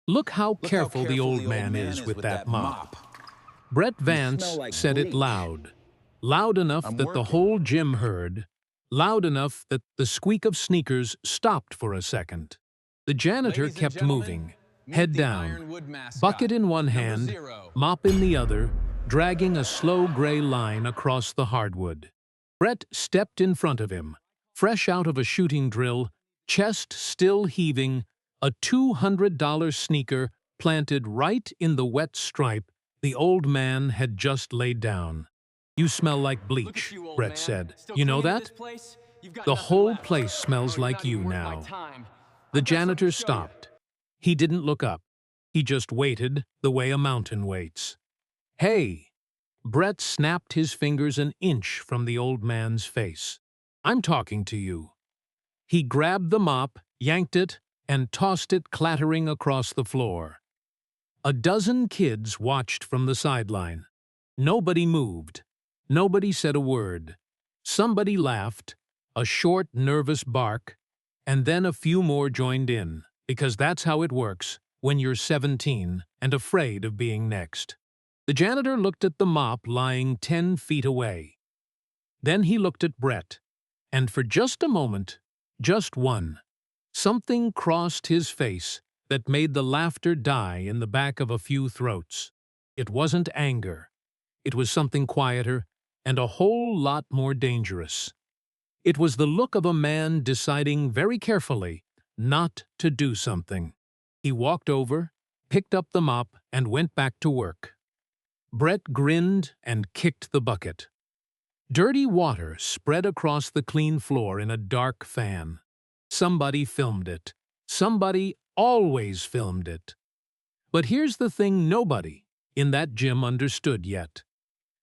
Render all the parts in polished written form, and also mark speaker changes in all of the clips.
Speaker 1: Look how careful the old man is with that mop. Brett Vance said it loud. Loud enough that the whole gym heard. Loud enough that the squeak of sneakers stopped for a second. The janitor kept moving, head down, bucket in one hand, mop in the other, dragging a slow gray line across the hardwood. Brett stepped in front of him, fresh out of a shooting drill, chest still heaving, a $200 sneaker planted right in the wet stripe the old man had just laid down. "You smell like bleach," Brett said. "You know that? The whole place smells like you now." The janitor stopped. He didn't look up. He just waited the way a mountain waits. "Hey!" Brett snapped his fingers an inch from the old man's face. "I'm talking to you." He grabbed the mop, yanked it, and tossed it clattering across the floor. A dozen kids watched from the sideline. Nobody moved. Nobody said a word. Somebody laughed, a short, nervous bark, and then a few more joined in, because that's how it works when you're 17 and afraid of being next. The janitor looked at the mop lying 10 feet away. Then he looked at Brett, and for just a moment, just one, something crossed his face that made the laughter die in the back of a few throats. It wasn't anger. It was something quieter and a whole lot more dangerous. It was the look of a man deciding very carefully not to do something. He walked over, picked up the mop, and went back to work. Brett grinned and kicked the bucket. Dirty water spread across the clean floor in a dark fan. Somebody filmed it. Somebody always filmed it. But here's the thing nobody in that gym understood yet.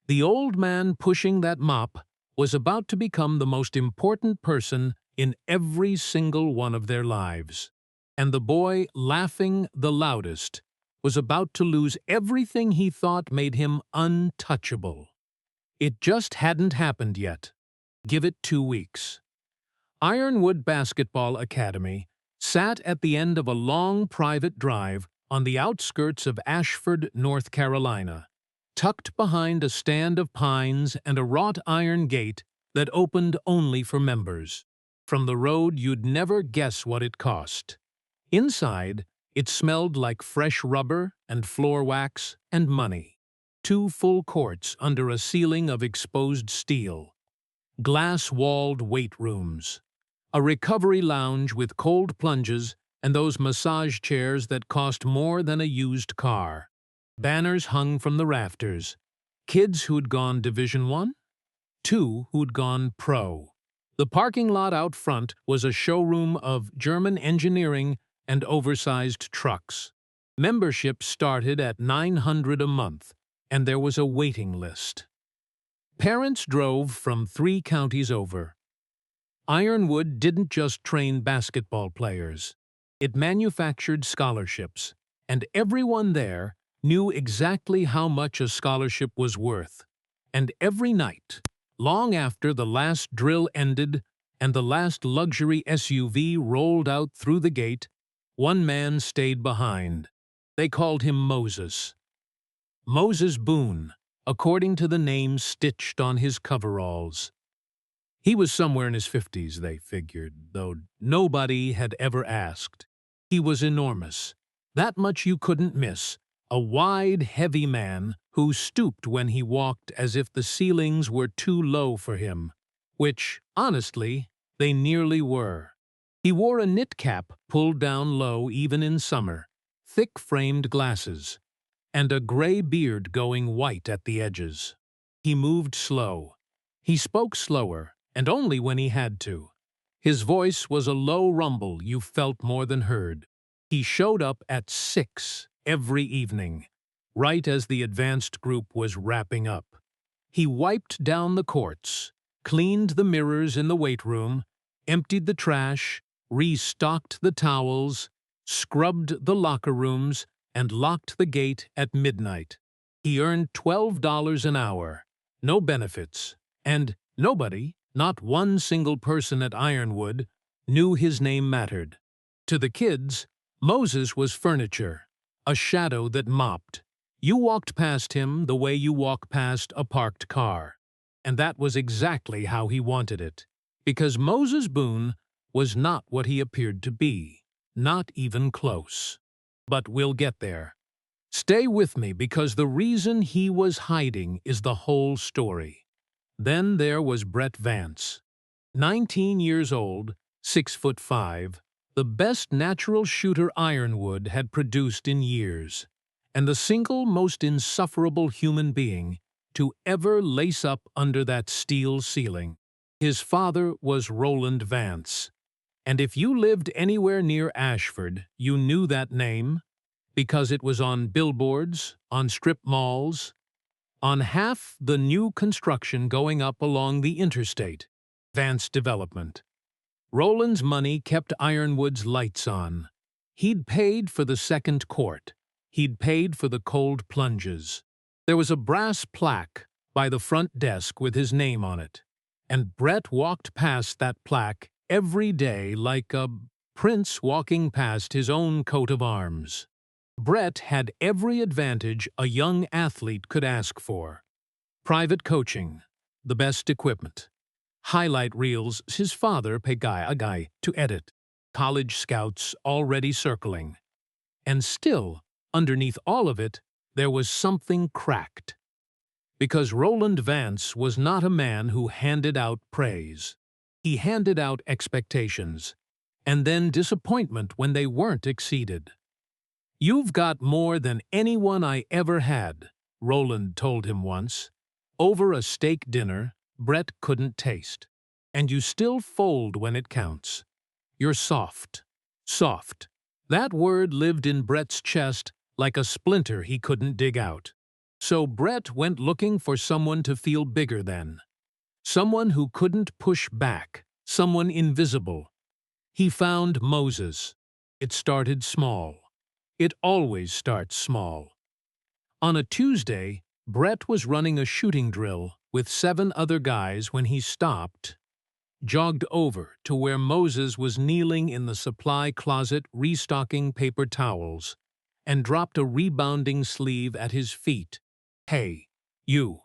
Speaker 1: The old man pushing that mop was about to become the most important person in every single one of their lives. And the boy laughing the loudest was about to lose everything he thought made him untouchable. It just hadn't happened yet. Give it 2 weeks. Ironwood Basketball Academy sat at the end of a long private drive on the outskirts of Ashford, North Carolina, tucked behind a stand of pines and a wrought iron gate that opened only for members. From the road, you'd never guess what it cost. Inside, it smelled like fresh rubber and floor wax and money. 2 full courts under a ceiling of exposed steel. Glass-walled weight rooms. A recovery lounge with cold plunges and those massage chairs that cost more than a used car. Banners hung from the rafters. Kids who'd gone Division I, 2 who'd gone pro. The parking lot out front was a showroom of German engineering and oversized trucks. Membership started at $900 a month, and there was a waiting list. Parents drove from 3 counties over. Ironwood didn't just train basketball players. It manufactured scholarships, and everyone there knew exactly how much a scholarship was worth. And every night, long after the last drill ended and the last luxury SUV rolled out through the gate, one man stayed behind. They called him Moses. Moses Boone, according to the name stitched on his coveralls. He was somewhere in his 50s, they figured, though nobody had ever asked. He was enormous. That much you couldn't miss. A wide, heavy man who stooped when he walked as if the ceilings were too low for him, which, honestly, they nearly were. He wore a knit cap pulled down low even in summer, thick-framed glasses, and a gray beard going white at the edges. He moved slow. He spoke slower, and only when he had to. His voice was a low rumble you felt more than heard. He showed up at 6 every evening, right as the advanced group was wrapping up. He wiped down the courts, cleaned the mirrors in the weight room, emptied the trash, restocked the towels, scrubbed the locker rooms, and locked the gate at midnight. He earned $12 an hour, no benefits, and nobody, not one single person at Ironwood, knew his name mattered. To the kids, Moses was furniture. a shadow that mopped. You walked past him the way you walk past a parked car. And that was exactly how he wanted it. Because Moses Boone was not what he appeared to be. Not even close. But we'll get there. Stay with me because the reason he was hiding is the whole story. Then there was Brett Vance. 19 years old, 6'5", the best natural shooter Ironwood had produced in years, and the single most insufferable human being to ever lace up under that steel ceiling. His father was Roland Vance, and if you lived anywhere near Ashford, you knew that name, because it was on billboards, on strip malls, on half the new construction going up along the interstate. Vance Development. Roland's money kept Ironwood's lights on. He'd paid for the second court. He'd paid for the cold plunges. There was a brass plaque by the front desk with his name on it, and Brett walked past that plaque every day like a prince walking past his own coat of arms. Brett had every advantage a young athlete could ask for. Private coaching, the best equipment, highlight reels his father paid a guy to edit, college scouts already circling. And still, underneath all of it, there was something cracked. Because Roland Vance was not a man who handed out praise. He handed out expectations, and then disappointment when they weren't exceeded. "You've got more than anyone I ever had," Roland told him once. Over a steak dinner Brett couldn't taste. "And you still fold when it counts. You're soft. Soft." That word lived in Brett's chest like a splinter he couldn't dig out. So Brett went looking for someone to feel bigger than. Someone who couldn't push back. Someone invisible. He found Moses. It started small. It always starts small. On a Tuesday, Brett was running a shooting drill with 7 other guys when he stopped, jogged over to where Moses was kneeling in the supply closet restocking paper towels, and dropped a rebounding sleeve at his feet. "Hey, you,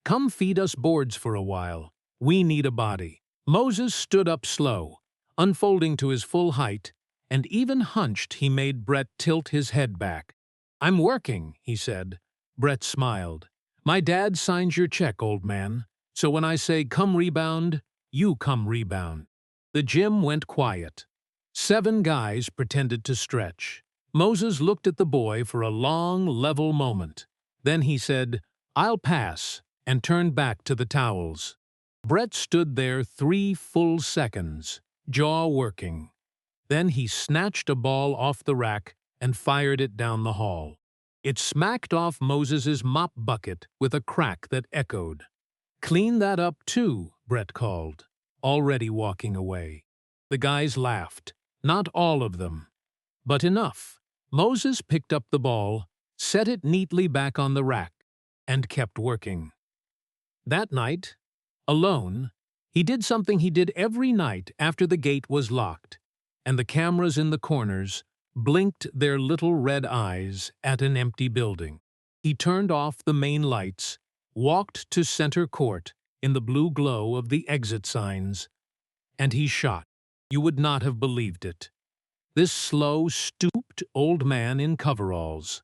Speaker 1: come feed us boards for a while. We need a body." Moses stood up slow, unfolding to his full height, and even hunched he made Brett tilt his head back. "I'm working," he said. Brett smiled. "My dad signs your check, old man, so when I say come rebound, you come rebound." The gym went quiet. 7 guys pretended to stretch. Moses looked at the boy for a long, level moment. Then he said, "I'll pass," and turned back to the towels. Brett stood there 3 full seconds, jaw working. Then he snatched a ball off the rack and fired it down the hall. It smacked off Moses's mop bucket with a crack that echoed. "Clean that up too," Brett called, already walking away. The guys laughed, not all of them, but enough. Moses picked up the ball, set it neatly back on the rack, and kept working. That night, alone, he did something he did every night after the gate was locked, and the cameras in the corners blinked their little red eyes at an empty building. He turned off the main lights, walked to center court in the blue glow of the exit signs, and he shot. You would not have believed it. This slow, stooped old man in coveralls.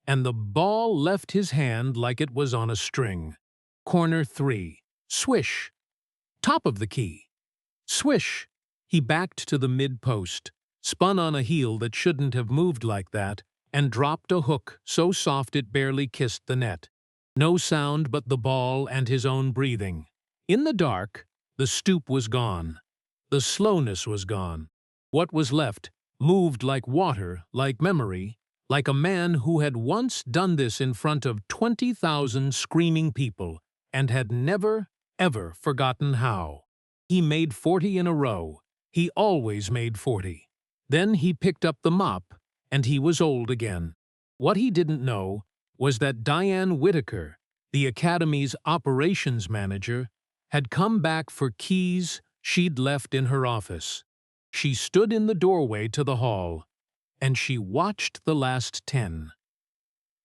Speaker 1: And the ball left his hand like it was on a string. Corner 3. Swish. Top of the key. Swish. He backed to the mid-post, spun on a heel that shouldn't have moved like that, and dropped a hook so soft it barely kissed the net. No sound but the ball and his own breathing. In the dark, the stoop was gone. The slowness was gone. What was left moved like water, like memory, like a man who had once done this in front of 20,000 screaming people and had never, ever forgotten how. He made 40 in a row. He always made 40. Then he picked up the mop, and he was old again. What he didn't know was that Diane Whitaker, the Academy's operations manager, had come back for keys she'd left in her office. She stood in the doorway to the hall, and she watched the last 10.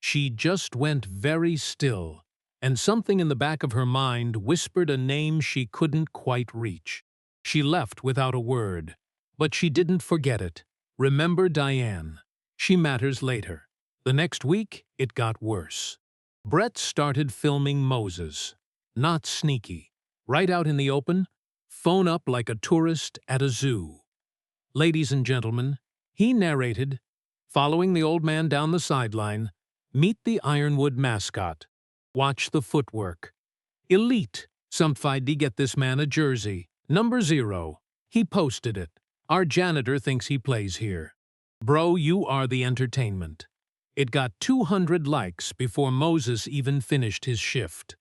Speaker 1: She just went very still, and something in the back of her mind whispered a name she couldn't quite reach. She left without a word, but she didn't forget it. Remember Diane. She matters later. The next week, it got worse. Brett started filming Moses. Not sneaky. Right out in the open, phone up like a tourist at a zoo. Ladies and gentlemen, he narrated, following the old man down the sideline, meet the Ironwood mascot. Watch the footwork. Elite. Sometimes get this man a jersey. Number 0. He posted it. Our janitor thinks he plays here. Bro, you are the entertainment. It got 200 likes before Moses even finished his shift.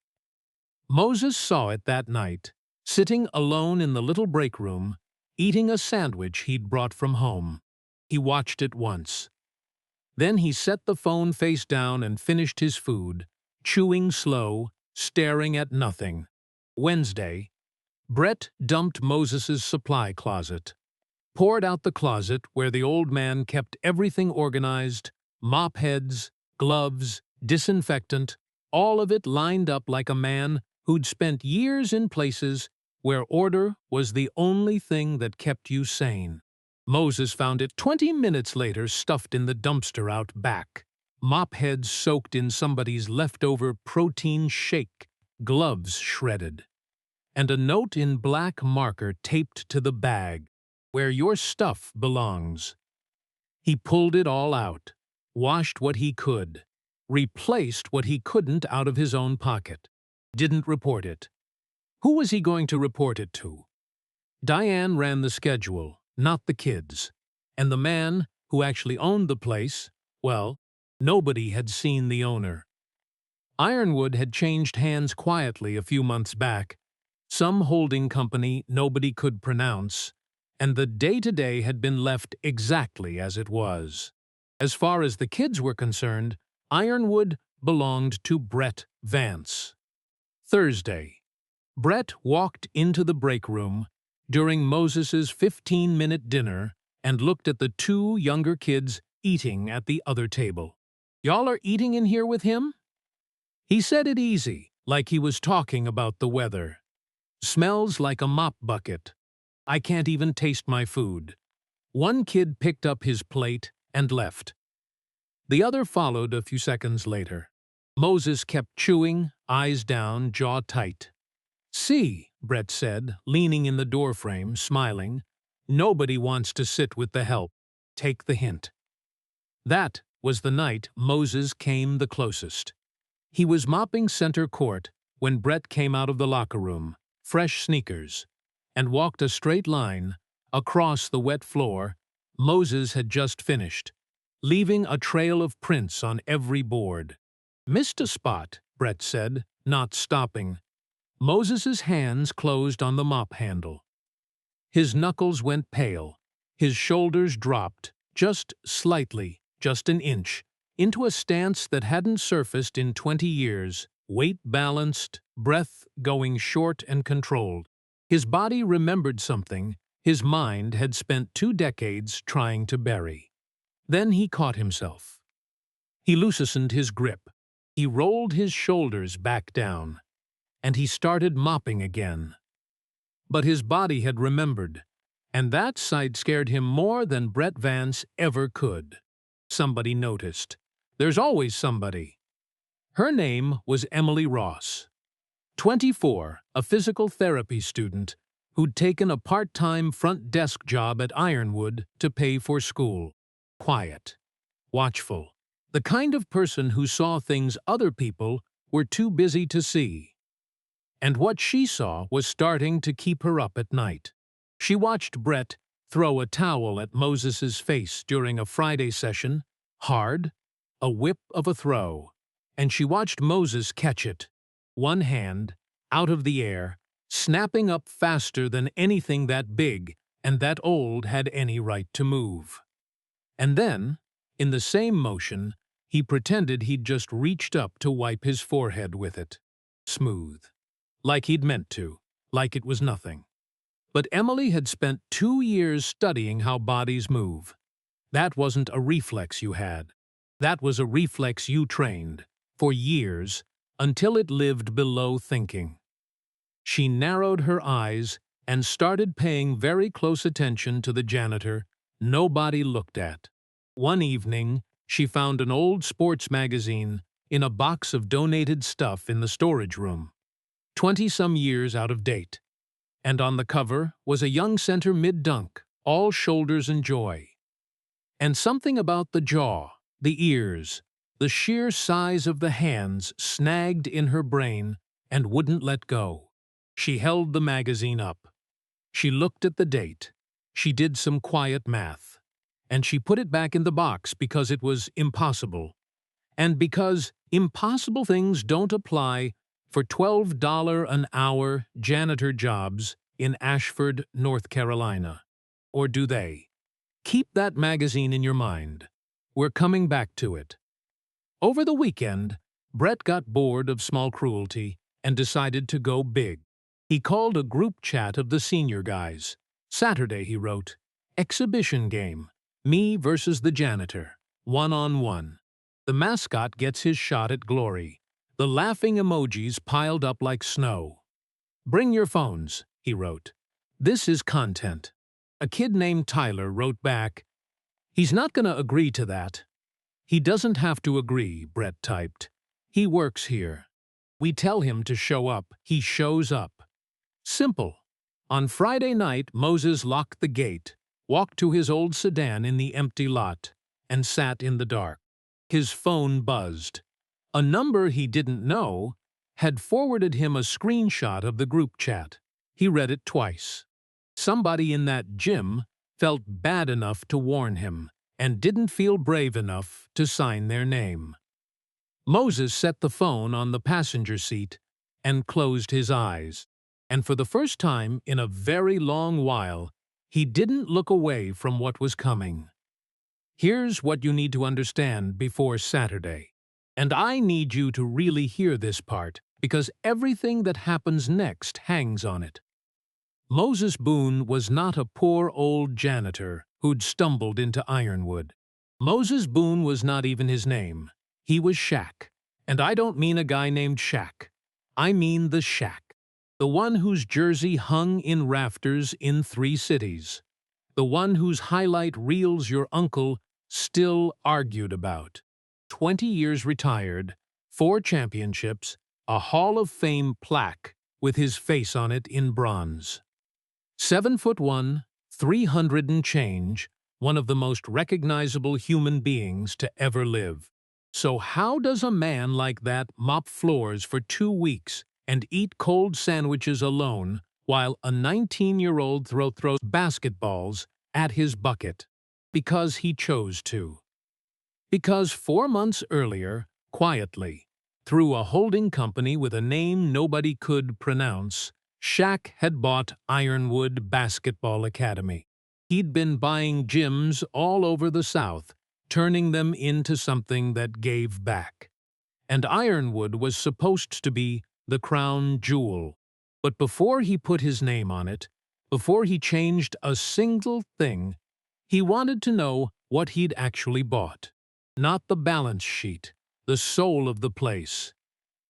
Speaker 1: Moses saw it that night, sitting alone in the little break room, eating a sandwich he'd brought from home. He watched it once. Then he set the phone face down and finished his food, chewing slow, staring at nothing. Wednesday, Brett dumped Moses's supply closet, poured out the closet where the old man kept everything organized, mop heads, gloves, disinfectant, all of it lined up like a man who'd spent years in places where order was the only thing that kept you sane. Moses found it 20 minutes later stuffed in the dumpster out back, mop heads soaked in somebody's leftover protein shake, gloves shredded, and a note in black marker taped to the bag, where your stuff belongs. He pulled it all out, washed what he could, replaced what he couldn't out of his own pocket. Didn't report it. Who was he going to report it to? Diane ran the schedule, not the kids. And the man who actually owned the place, well, nobody had seen the owner. Ironwood had changed hands quietly a few months back, some holding company nobody could pronounce, and the day-to-day had been left exactly as it was. As far as the kids were concerned, Ironwood belonged to Brett Vance. Thursday. Brett walked into the break room during Moses's 15-minute dinner and looked at the 2 younger kids eating at the other table. "Y'all are eating in here with him?" He said it easy, like he was talking about the weather. "Smells like a mop bucket. I can't even taste my food." One kid picked up his plate and left. The other followed a few seconds later. Moses kept chewing, eyes down, jaw tight. "See," Brett said, leaning in the doorframe, smiling, "nobody wants to sit with the help. Take the hint." That was the night Moses came the closest. He was mopping center court when Brett came out of the locker room, fresh sneakers, and walked a straight line across the wet floor Moses had just finished, leaving a trail of prints on every board. "Missed a spot," Brett said, not stopping. Moses's hands closed on the mop handle. His knuckles went pale. His shoulders dropped, just slightly, just an inch, into a stance that hadn't surfaced in 20 years, weight balanced, breath going short and controlled. His body remembered something his mind had spent 2 decades trying to bury. Then he caught himself. He loosened his grip. He rolled his shoulders back down. And he started mopping again. But his body had remembered, and that sight scared him more than Brett Vance ever could. Somebody noticed. There's always somebody. Her name was Emily Ross. 24, a physical therapy student who'd taken a part-time front desk job at Ironwood to pay for school. Quiet. Watchful. The kind of person who saw things other people were too busy to see. And what she saw was starting to keep her up at night. She watched Brett throw a towel at Moses's face during a Friday session, hard, a whip of a throw, and she watched Moses catch it, one hand, out of the air, snapping up faster than anything that big and that old had any right to move. And then, in the same motion, he pretended he'd just reached up to wipe his forehead with it. Smooth. Like he'd meant to, like it was nothing. But Emily had spent 2 years studying how bodies move. That wasn't a reflex you had. That was a reflex you trained, for years, until it lived below thinking. She narrowed her eyes and started paying very close attention to the janitor nobody looked at. One evening, she found an old sports magazine in a box of donated stuff in the storage room, 20-some years out of date. And on the cover was a young center mid-dunk, all shoulders and joy. And something about the jaw, the ears, the sheer size of the hands snagged in her brain and wouldn't let go. She held the magazine up. She looked at the date. She did some quiet math. And she put it back in the box because it was impossible. And because impossible things don't apply for $12 an hour janitor jobs in Ashford, North Carolina. Or do they? Keep that magazine in your mind. We're coming back to it. Over the weekend, Brett got bored of small cruelty and decided to go big. He called a group chat of the senior guys. Saturday, he wrote, exhibition game, me versus the janitor, one-on-one. The mascot gets his shot at glory. The laughing emojis piled up like snow. Bring your phones, he wrote. This is content. A kid named Tyler wrote back, he's not going to agree to that. He doesn't have to agree, Brett typed. He works here. We tell him to show up, he shows up. Simple. On Friday night, Moses locked the gate, walked to his old sedan in the empty lot, and sat in the dark. His phone buzzed. A number he didn't know had forwarded him a screenshot of the group chat. He read it twice. Somebody in that gym felt bad enough to warn him and didn't feel brave enough to sign their name. Moses set the phone on the passenger seat and closed his eyes. And for the first time in a very long while, he didn't look away from what was coming. Here's what you need to understand before Saturday. And I need you to really hear this part, because everything that happens next hangs on it. Moses Boone was not a poor old janitor who'd stumbled into Ironwood. Moses Boone was not even his name. He was SHAQ. And I don't mean a guy named Shaq. I mean the SHAQ. The one whose jersey hung in rafters in 3 cities. The one whose highlight reels your uncle still argued about. 20 years retired, 4 championships, a Hall of Fame plaque with his face on it in bronze. 7'1", 300 and change, one of the most recognizable human beings to ever live. So how does a man like that mop floors for 2 weeks and eat cold sandwiches alone while a 19-year-old throws basketballs at his bucket? Because he chose to. Because 4 months earlier, quietly, through a holding company with a name nobody could pronounce, SHAQ had bought Ironwood Basketball Academy. He'd been buying gyms all over the South, turning them into something that gave back. And Ironwood was supposed to be the crown jewel. But before he put his name on it, before he changed a single thing, he wanted to know what he'd actually bought. Not the balance sheet, the soul of the place.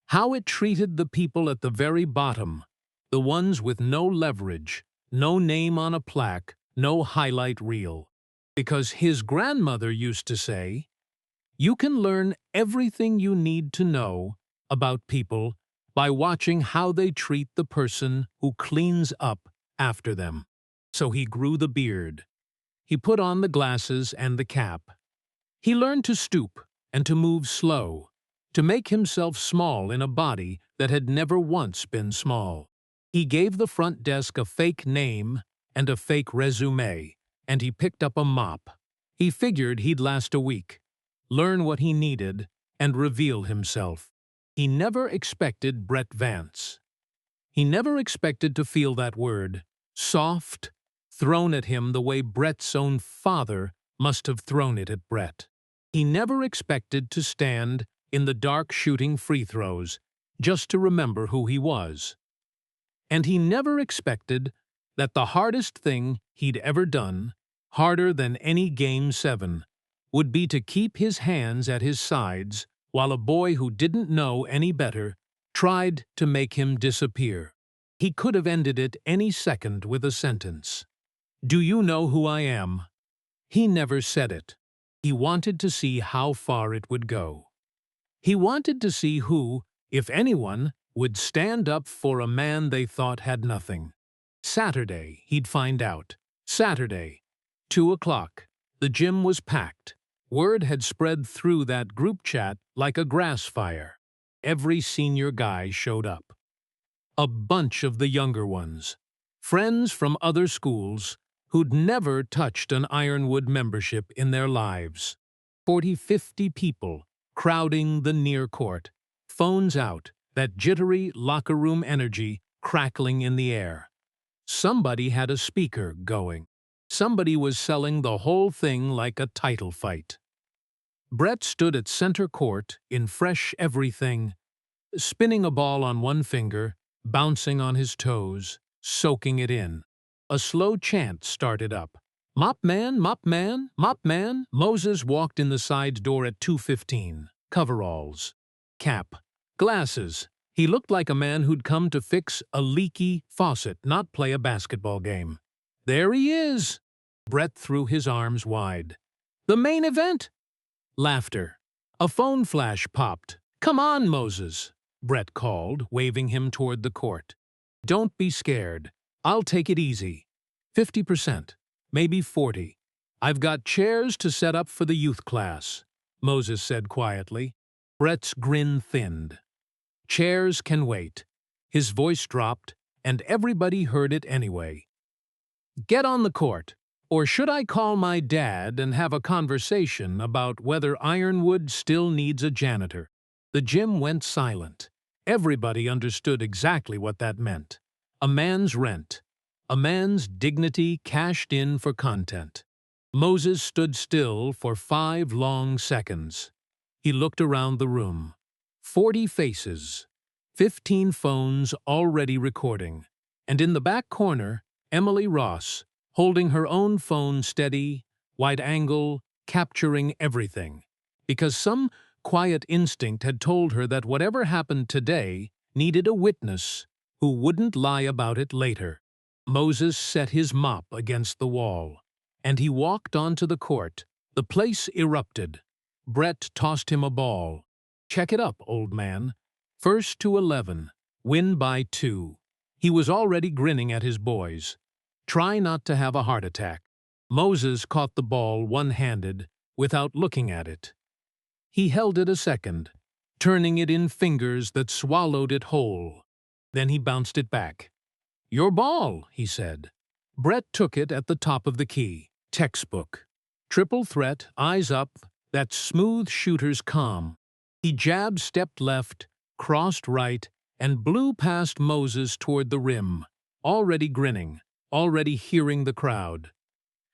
Speaker 1: How it treated the people at the very bottom, the ones with no leverage, no name on a plaque, no highlight reel. Because his grandmother used to say, you can learn everything you need to know about people by watching how they treat the person who cleans up after them. So he grew the beard. He put on the glasses and the cap. He learned to stoop and to move slow, to make himself small in a body that had never once been small. He gave the front desk a fake name and a fake resume, and he picked up a mop. He figured he'd last a week, learn what he needed, and reveal himself. He never expected Brett Vance. He never expected to feel that word, soft, thrown at him the way Brett's own father must have thrown it at Brett. He never expected to stand in the dark shooting free throws just to remember who he was. And he never expected that the hardest thing he'd ever done, harder than any Game 7, would be to keep his hands at his sides while a boy who didn't know any better tried to make him disappear. He could have ended it any second with a sentence. "Do you know who I am?" He never said it. He wanted to see how far it would go. He wanted to see who, if anyone, would stand up for a man they thought had nothing. Saturday, he'd find out. Saturday, 2 o'clock. The gym was packed. Word had spread through that group chat like a grass fire. Every senior guy showed up. A bunch of the younger ones. Friends from other schools who'd never touched an Ironwood membership in their lives. 40, 50 people crowding the near court. Phones out, that jittery locker room energy crackling in the air. Somebody had a speaker going. Somebody was selling the whole thing like a title fight. Brett stood at center court in fresh everything, spinning a ball on one finger, bouncing on his toes, soaking it in. A slow chant started up. "Mop man, mop man, mop man." Moses walked in the side door at 2:15. Coveralls, cap, glasses. He looked like a man who'd come to fix a leaky faucet, not play a basketball game. "There he is!" Brett threw his arms wide. "The main event!" Laughter. A phone flash popped. "Come on, Moses," Brett called, waving him toward the court. "Don't be scared. I'll take it easy. 50%, maybe 40. I've got chairs to set up for the youth class," Moses said quietly. Brett's grin thinned. "Chairs can wait." His voice dropped, and everybody heard it anyway. "Get on the court. Or should I call my dad and have a conversation about whether Ironwood still needs a janitor?" The gym went silent. Everybody understood exactly what that meant. A man's rent. A man's dignity cashed in for content. Moses stood still for 5 long seconds. He looked around the room. 40 faces. 15 phones already recording. And in the back corner, Emily Ross, holding her own phone steady, wide angle, capturing everything. Because some quiet instinct had told her that whatever happened today needed a witness who wouldn't lie about it later. Moses set his mop against the wall, and he walked onto the court. The place erupted. Brett tossed him a ball. "Check it up, old man. First to 11. Win by 2. He was already grinning at his boys. "Try not to have a heart attack." Moses caught the ball one-handed, without looking at it. He held it a second, turning it in fingers that swallowed it whole. Then he bounced it back. "Your ball," he said. Brett took it at the top of the key. Textbook. Triple threat, eyes up, that smooth shooter's calm. He jabbed, stepped left, crossed right, and blew past Moses toward the rim, already grinning, already hearing the crowd.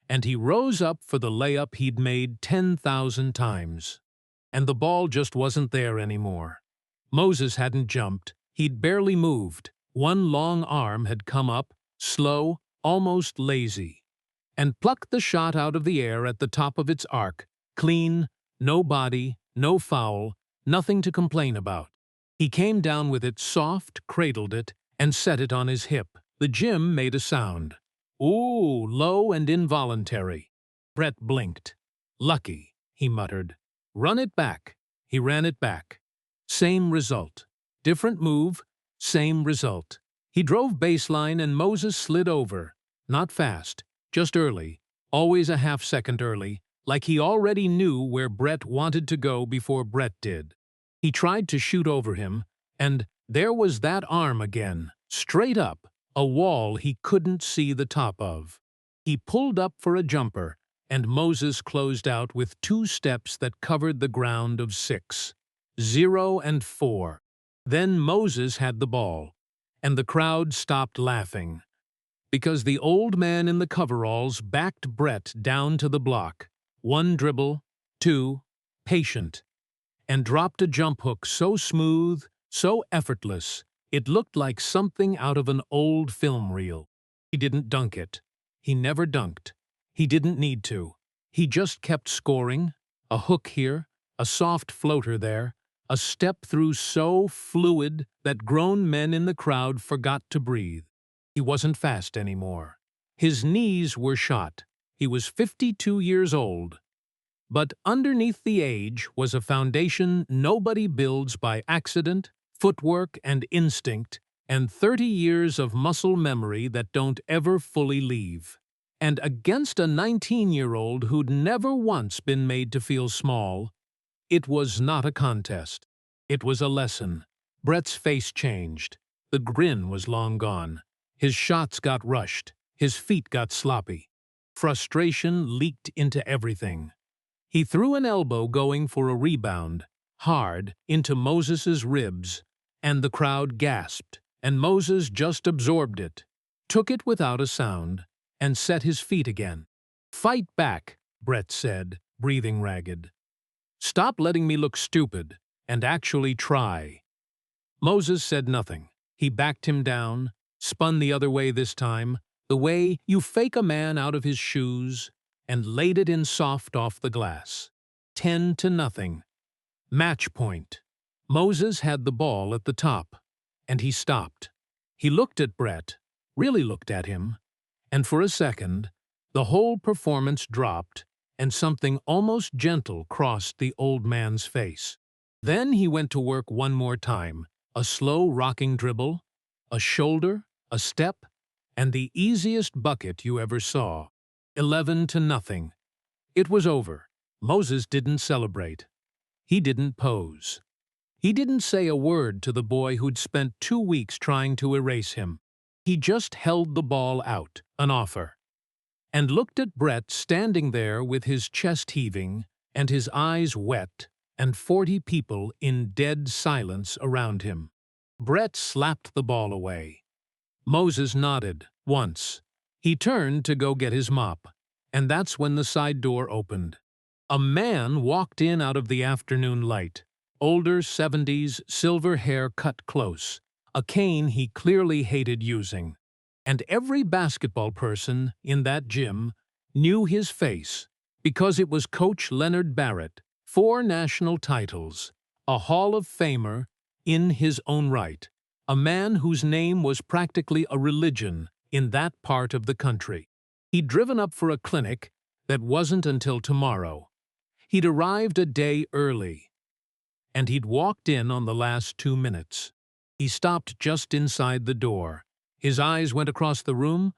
Speaker 1: And he rose up for the layup he'd made 10,000 times. And the ball just wasn't there anymore. Moses hadn't jumped. He'd barely moved. One long arm had come up, slow, almost lazy, and plucked the shot out of the air at the top of its arc, clean, no body, no foul, nothing to complain about. He came down with it soft, cradled it, and set it on his hip. The gym made a sound. "Ooh, low and involuntary." Brett blinked. "Lucky," he muttered. "Run it back." He ran it back. Same result. Different move, same result. He drove baseline and Moses slid over. Not fast, just early, always a half-second early, like he already knew where Brett wanted to go before Brett did. He tried to shoot over him, and there was that arm again, straight up, a wall he couldn't see the top of. He pulled up for a jumper, and Moses closed out with 2 steps that covered the ground of 6. 0 and 4. Then Moses had the ball, and the crowd stopped laughing, because the old man in the coveralls backed Brett down to the block. 1 dribble, 2, patient, and dropped a jump hook so smooth, so effortless, it looked like something out of an old film reel. He didn't dunk it. He never dunked. He didn't need to. He just kept scoring, a hook here, a soft floater there, a step through so fluid that grown men in the crowd forgot to breathe. He wasn't fast anymore. His knees were shot. He was 52 years old. But underneath the age was a foundation nobody builds by accident, footwork, and instinct, and 30 years of muscle memory that don't ever fully leave. And against a 19-year-old who'd never once been made to feel small, it was not a contest. It was a lesson. Brett's face changed. The grin was long gone. His shots got rushed. His feet got sloppy. Frustration leaked into everything. He threw an elbow going for a rebound, hard, into Moses's ribs, and the crowd gasped, and Moses just absorbed it, took it without a sound, and set his feet again. "Fight back," Brett said, breathing ragged. "Stop letting me look stupid, and actually try." Moses said nothing. He backed him down, spun the other way this time, the way you fake a man out of his shoes, and laid it in soft off the glass. 10-0. Match point. Moses had the ball at the top, and he stopped. He looked at Brett, really looked at him, and for a second, the whole performance dropped, and something almost gentle crossed the old man's face. Then he went to work one more time, a slow rocking dribble, a shoulder, a step, and the easiest bucket you ever saw. 11-0. It was over. Moses didn't celebrate. He didn't pose. He didn't say a word to the boy who'd spent 2 weeks trying to erase him. He just held the ball out, an offer, and looked at Brett standing there with his chest heaving and his eyes wet and 40 people in dead silence around him. Brett slapped the ball away. Moses nodded, once. He turned to go get his mop, and that's when the side door opened. A man walked in out of the afternoon light, older 70s, silver hair cut close, a cane he clearly hated using. And every basketball person in that gym knew his face because it was Coach Leonard Barrett, 4 national titles, a Hall of Famer in his own right, a man whose name was practically a religion in that part of the country. He'd driven up for a clinic that wasn't until tomorrow. He'd arrived a day early, and he'd walked in on the last 2 minutes. He stopped just inside the door. His eyes went across the room,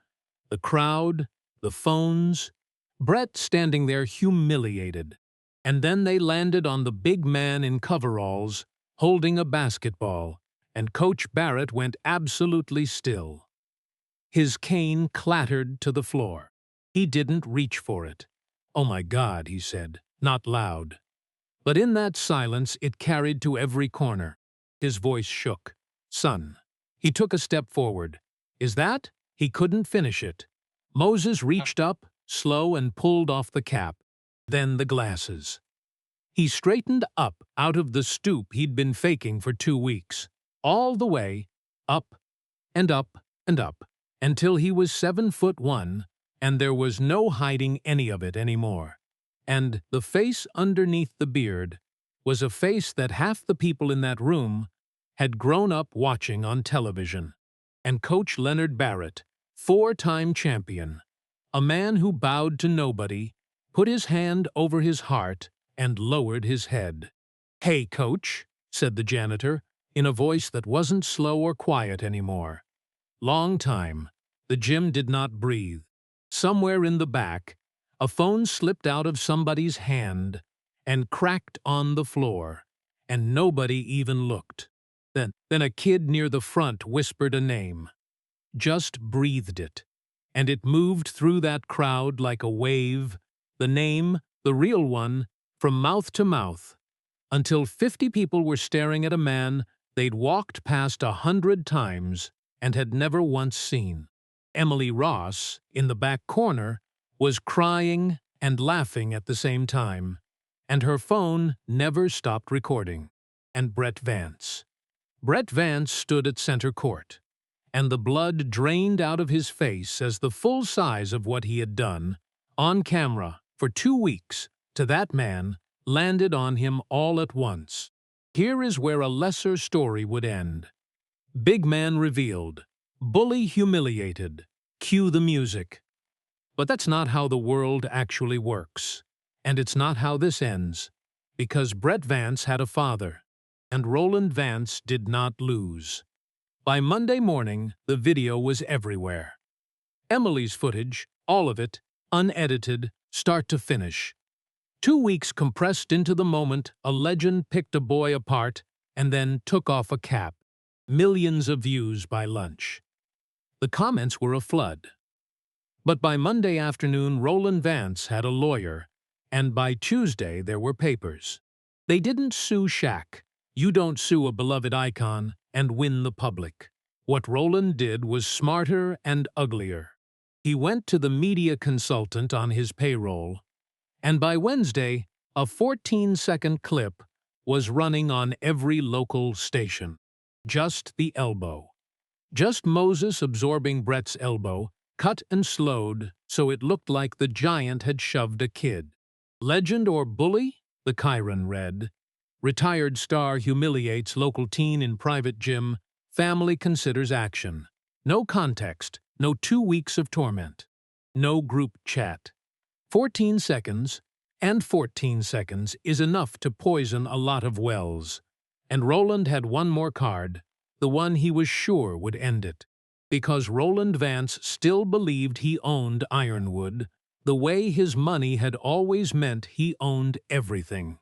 Speaker 1: the crowd, the phones, Brett standing there humiliated. And then they landed on the big man in coveralls, holding a basketball, and Coach Barrett went absolutely still. His cane clattered to the floor. He didn't reach for it. "Oh my God," he said, not loud. But in that silence it carried to every corner. His voice shook. "Son." He took a step forward. "Is that?" He couldn't finish it. Moses reached up, slow, and pulled off the cap. Then the glasses. He straightened up out of the stoop he'd been faking for 2 weeks. All the way, up, and up, and up, until he was 7'1", and there was no hiding any of it anymore. And the face underneath the beard was a face that half the people in that room had grown up watching on television. And Coach Leonard Barrett, 4-time champion, a man who bowed to nobody, put his hand over his heart and lowered his head. "Hey, Coach," said the janitor, in a voice that wasn't slow or quiet anymore. Long time, the gym did not breathe. Somewhere in the back, a phone slipped out of somebody's hand and cracked on the floor, and nobody even looked. Then a kid near the front whispered a name. Just breathed it, and it moved through that crowd like a wave, the name, the real one, from mouth to mouth, until 50 people were staring at a man they'd walked past 100 times and had never once seen. Emily Ross, in the back corner, was crying and laughing at the same time, and her phone never stopped recording. And Brett Vance. Brett Vance stood at center court, and the blood drained out of his face as the full size of what he had done, on camera, for 2 weeks, to that man, landed on him all at once. Here is where a lesser story would end. Big man revealed. Bully humiliated. Cue the music. But that's not how the world actually works. And it's not how this ends. Because Brett Vance had a father. And Roland Vance did not lose. By Monday morning, the video was everywhere. Emily's footage, all of it, unedited, start to finish. 2 weeks compressed into the moment a legend picked a boy apart and then took off a cap. Millions of views by lunch. The comments were a flood. But by Monday afternoon, Roland Vance had a lawyer, and by Tuesday there were papers. They didn't sue SHAQ. You don't sue a beloved icon and win the public. What Roland did was smarter and uglier. He went to the media consultant on his payroll, and by Wednesday, a 14-second clip was running on every local station. Just the elbow. Just Moses absorbing Brett's elbow, cut and slowed so it looked like the giant had shoved a kid. Legend or bully? The Chiron read. Retired star humiliates local teen in private gym. Family considers action. No context. No 2 weeks of torment. No group chat. 14 seconds, and 14 seconds is enough to poison a lot of wells. And Roland had one more card, the one he was sure would end it. Because Roland Vance still believed he owned Ironwood, the way his money had always meant he owned everything.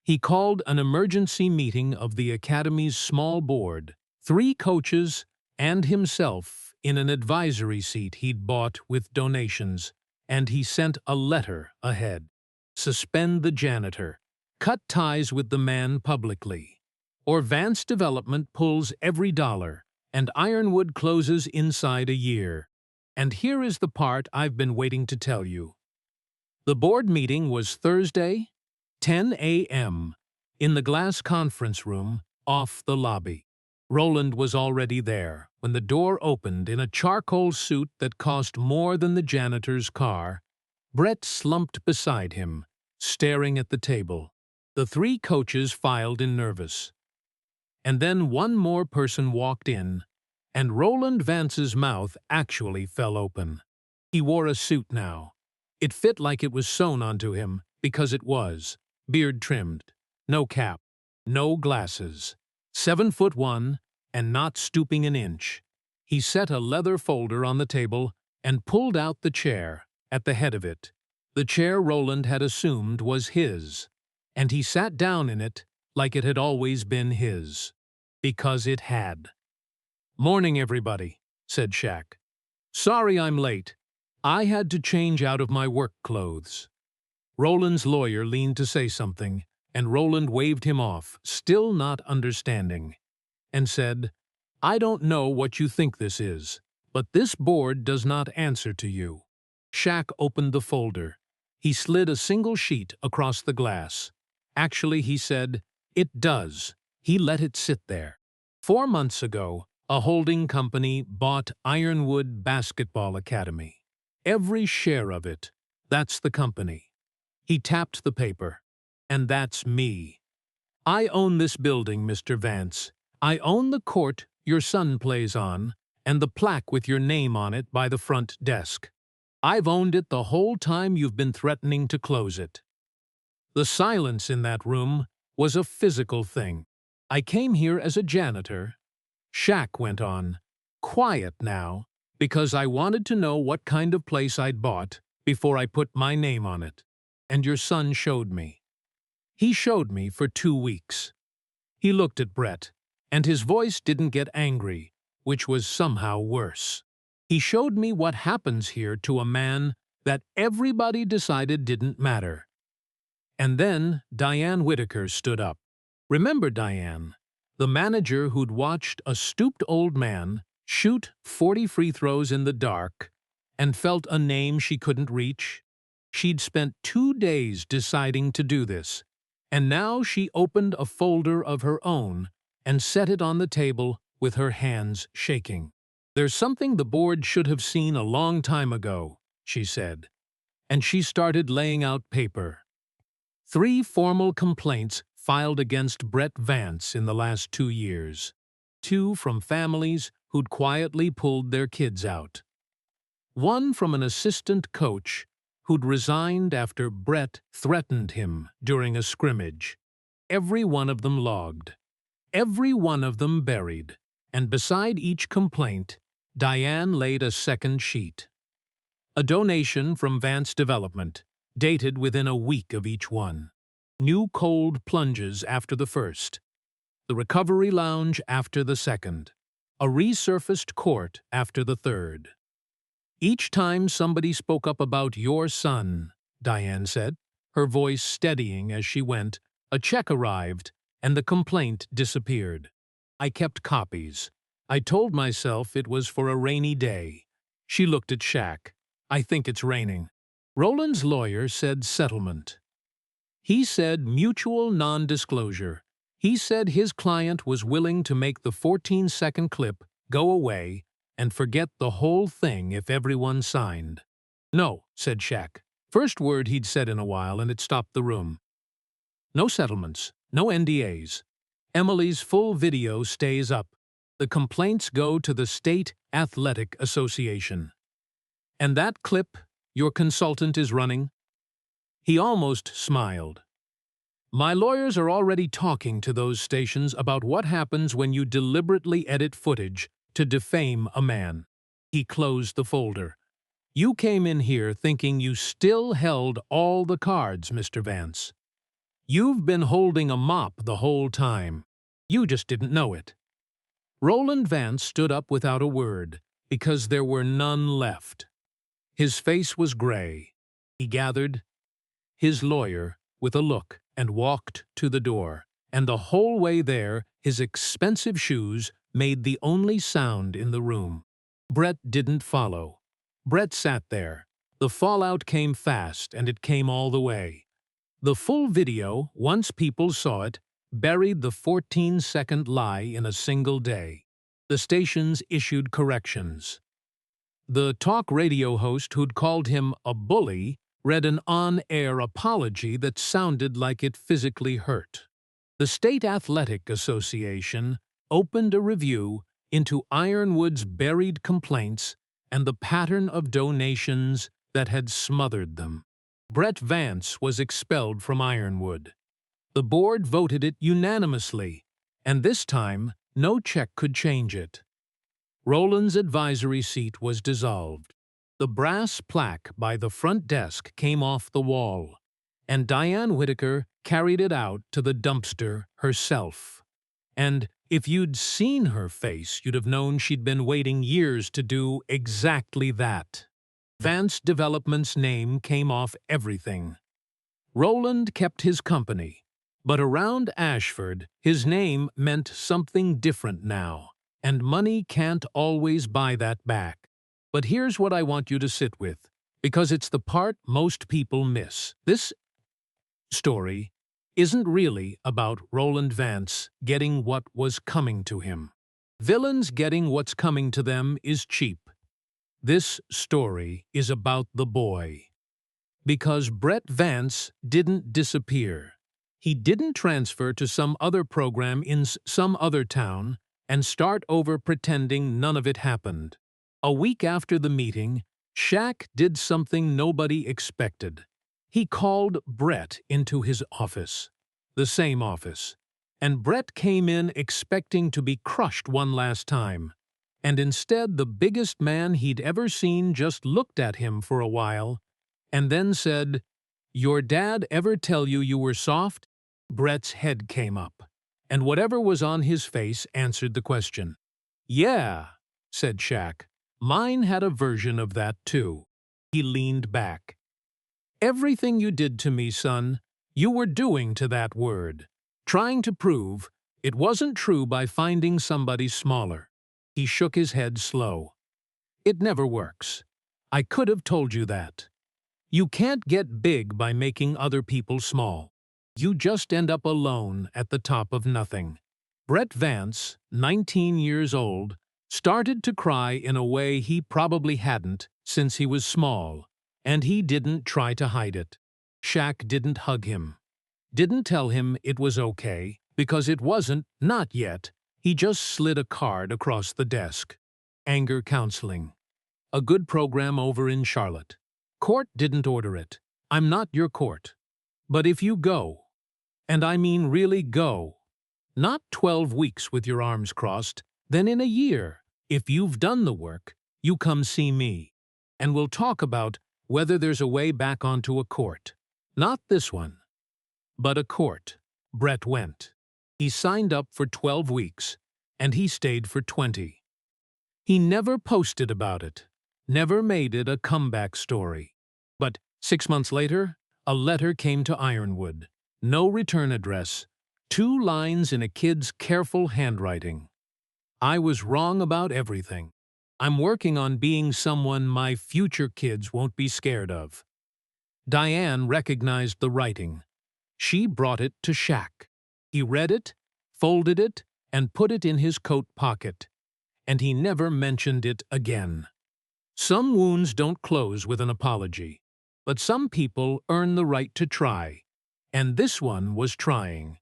Speaker 1: He called an emergency meeting of the Academy's small board, 3 coaches and himself in an advisory seat he'd bought with donations, and he sent a letter ahead. Suspend the janitor. Cut ties with the man publicly. Or Vance Development pulls every dollar, and Ironwood closes inside a year. And here is the part I've been waiting to tell you. The board meeting was Thursday, 10 a.m., in the glass conference room off the lobby. Roland was already there when the door opened in a charcoal suit that cost more than the janitor's car. Brett slumped beside him, staring at the table. The 3 coaches filed in nervous. And then one more person walked in, and Roland Vance's mouth actually fell open. He wore a suit now. It fit like it was sewn onto him, because it was. Beard trimmed. No cap. No glasses. 7'1", and not stooping an inch. He set a leather folder on the table and pulled out the chair at the head of it. The chair Roland had assumed was his, and he sat down in it like it had always been his. Because it had. "Morning, everybody," said SHAQ. "Sorry I'm late. I had to change out of my work clothes." Roland's lawyer leaned to say something, and Roland waved him off, still not understanding, and said, "I don't know what you think this is, but this board does not answer to you." SHAQ opened the folder. He slid a single sheet across the glass. Actually, he said, "It does." He let it sit there. 4 months ago, a holding company bought Ironwood Basketball Academy. Every share of it. That's the company. He tapped the paper. And that's me. I own this building, Mr. Vance. I own the court your son plays on, and the plaque with your name on it by the front desk. I've owned it the whole time you've been threatening to close it. The silence in that room was a physical thing. I came here as a janitor, SHAQ went on, quiet now, because I wanted to know what kind of place I'd bought before I put my name on it. And your son showed me. He showed me for 2 weeks. He looked at Brett, and his voice didn't get angry, which was somehow worse. He showed me what happens here to a man that everybody decided didn't matter. And then Diane Whitaker stood up. Remember Diane, the manager who'd watched a stooped old man shoot 40 free throws in the dark and felt a name she couldn't reach? She'd spent 2 days deciding to do this, and now she opened a folder of her own and set it on the table with her hands shaking. "There's something the board should have seen a long time ago," she said. and she started laying out paper. 3 formal complaints filed against Brett Vance in the last 2 years. 2 from families who'd quietly pulled their kids out. 1 from an assistant coach who'd resigned after Brett threatened him during a scrimmage. Every one of them logged. Every one of them buried. And beside each complaint, Diane laid a second sheet. A donation from Vance Development, dated within a week of each one. New cold plunges after the first. The recovery lounge after the second. A resurfaced court after the third. Each time somebody spoke up about your son, Diane said, her voice steadying as she went, a check arrived, and the complaint disappeared. I kept copies. I told myself it was for a rainy day. She looked at SHAQ. I think it's raining. Roland's lawyer said settlement. He said mutual non-disclosure. He said his client was willing to make the 14-second clip go away and forget the whole thing if everyone signed. No, said SHAQ. First word he'd said in a while, and it stopped the room. No settlements, no NDAs. Emily's full video stays up. The complaints go to the State Athletic Association. And that clip your consultant is running? He almost smiled. My lawyers are already talking to those stations about what happens when you deliberately edit footage to defame a man. He closed the folder. You came in here thinking you still held all the cards, Mr. Vance. You've been holding a mop the whole time. You just didn't know it. Roland Vance stood up without a word, because there were none left. His face was gray. He gathered his lawyer with a look and walked to the door, and the whole way there his expensive shoes made the only sound in the room. Brett didn't follow. Brett sat there. The fallout came fast, and it came all the way. The full video, once people saw it, buried the 14-second lie in a single day. The stations issued corrections. The talk radio host who'd called him a bully read an on-air apology that sounded like it physically hurt. The State Athletic Association opened a review into Ironwood's buried complaints and the pattern of donations that had smothered them. Brett Vance was expelled from Ironwood. The board voted it unanimously, and this time no check could change it. Roland's advisory seat was dissolved. The brass plaque by the front desk came off the wall, and Diane Whitaker carried it out to the dumpster herself. And if you'd seen her face, you'd have known she'd been waiting years to do exactly that. Vance Development's name came off everything. Roland kept his company, but around Ashford, his name meant something different now, and money can't always buy that back. But here's what I want you to sit with, because it's the part most people miss. This story isn't really about Roland Vance getting what was coming to him. Villains getting what's coming to them is cheap. This story is about the boy. Because Brett Vance didn't disappear. He didn't transfer to some other program in some other town and start over pretending none of it happened. A week after the meeting, SHAQ did something nobody expected. He called Brett into his office, the same office, and Brett came in expecting to be crushed one last time. And instead, the biggest man he'd ever seen just looked at him for a while and then said, "Your dad ever tell you you were soft?" Brett's head came up, and whatever was on his face answered the question. "Yeah," said SHAQ. "Mine had a version of that too." He leaned back. "Everything you did to me, son, you were doing to that word, trying to prove it wasn't true by finding somebody smaller." He shook his head slow. "It never works. I could have told you that. You can't get big by making other people small. You just end up alone at the top of nothing." Brett Vance, 19 years old, started to cry in a way he probably hadn't since he was small, And he didn't try to hide it. SHAQ didn't hug him. Didn't tell him it was okay, because it wasn't, not yet. He just slid a card across the desk. Anger counseling. A good program over in Charlotte. Court didn't order it. I'm not your court. But if you go, and I mean really go, not 12 weeks with your arms crossed, then in a year, if you've done the work, you come see me. And we'll talk about whether there's a way back onto a court. Not this one, but a court. Brett went. He signed up for 12 weeks, and he stayed for 20. He never posted about it, never made it a comeback story. But 6 months later, a letter came to Ironwood. No return address. 2 lines in a kid's careful handwriting. I was wrong about everything. I'm working on being someone my future kids won't be scared of. Diane recognized the writing. She brought it to SHAQ. He read it, folded it, and put it in his coat pocket. And he never mentioned it again. Some wounds don't close with an apology, but some people earn the right to try. And this one was trying.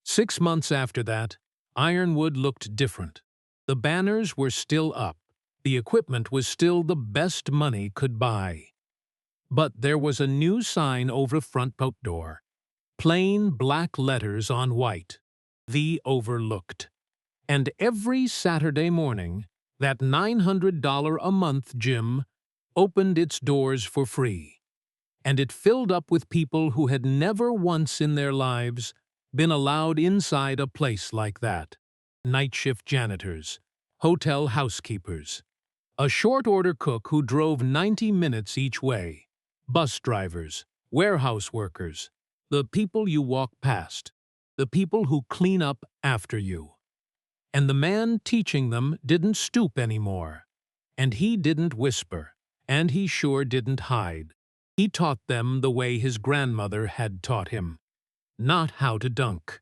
Speaker 1: 6 months after that, Ironwood looked different. The banners were still up. The equipment was still the best money could buy. But there was a new sign over front boat door. Plain black letters on white. The Overlooked. And every Saturday morning, that $900 a month gym opened its doors for free. And it filled up with people who had never once in their lives been allowed inside a place like that. Night shift janitors, hotel housekeepers, a short-order cook who drove 90 minutes each way, bus drivers, warehouse workers, the people you walk past, the people who clean up after you. And the man teaching them didn't stoop anymore, and he didn't whisper, and he sure didn't hide. He taught them the way his grandmother had taught him. Not how to dunk.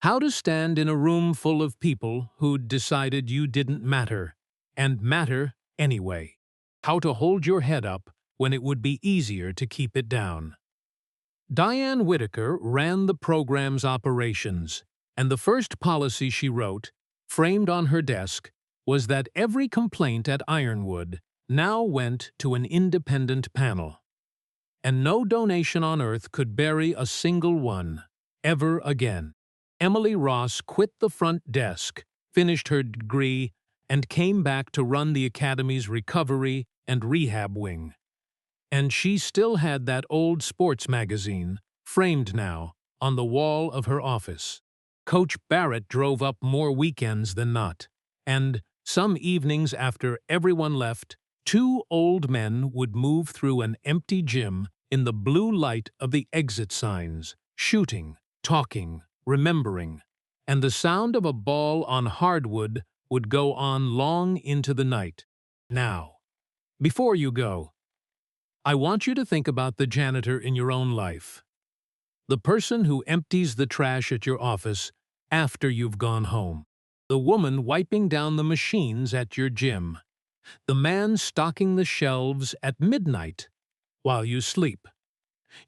Speaker 1: How to stand in a room full of people who'd decided you didn't matter, and matter anyway. How to hold your head up when it would be easier to keep it down. Diane Whitaker ran the program's operations, and the first policy she wrote, framed on her desk, was that every complaint at Ironwood now went to an independent panel. And no donation on earth could bury a single one, ever again. Emily Ross quit the front desk, finished her degree, and came back to run the Academy's recovery and rehab wing. And she still had that old sports magazine, framed now, on the wall of her office. Coach Barrett drove up more weekends than not, and some evenings after everyone left, 2 old men would move through an empty gym in the blue light of the exit signs, shooting, talking, remembering, and the sound of a ball on hardwood would go on long into the night. Now, before you go, I want you to think about the janitor in your own life. The person who empties the trash at your office after you've gone home. The woman wiping down the machines at your gym. The man stocking the shelves at midnight while you sleep.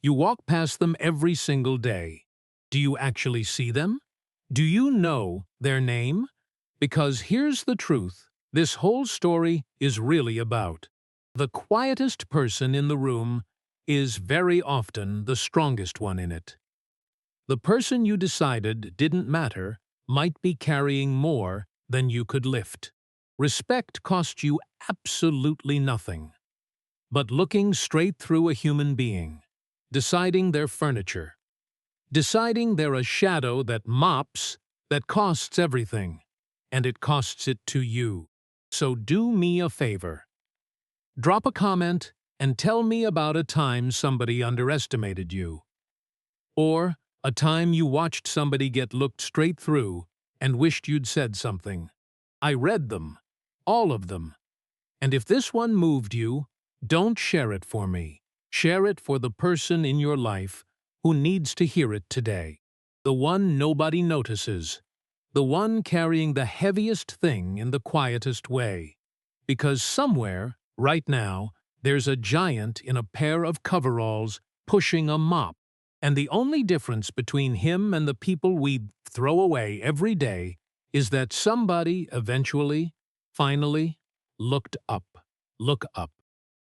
Speaker 1: You walk past them every single day. Do you actually see them? Do you know their name? Because here's the truth this whole story is really about. The quietest person in the room is very often the strongest one in it. The person you decided didn't matter might be carrying more than you could lift. Respect cost you absolutely nothing. But looking straight through a human being, deciding they're furniture, deciding they're a shadow that mops, that costs everything, and it costs it to you. So do me a favor. Drop a comment and tell me about a time somebody underestimated you. Or a time you watched somebody get looked straight through and wished you'd said something. I read them, all of them. And if this one moved you, don't share it for me. Share it for the person in your life who needs to hear it today. The one nobody notices. The one carrying the heaviest thing in the quietest way. Because somewhere, right now, There's a giant in a pair of coveralls pushing a mop, and the only difference between him and the people we throw away every day is that somebody eventually, finally, looked up. Look up.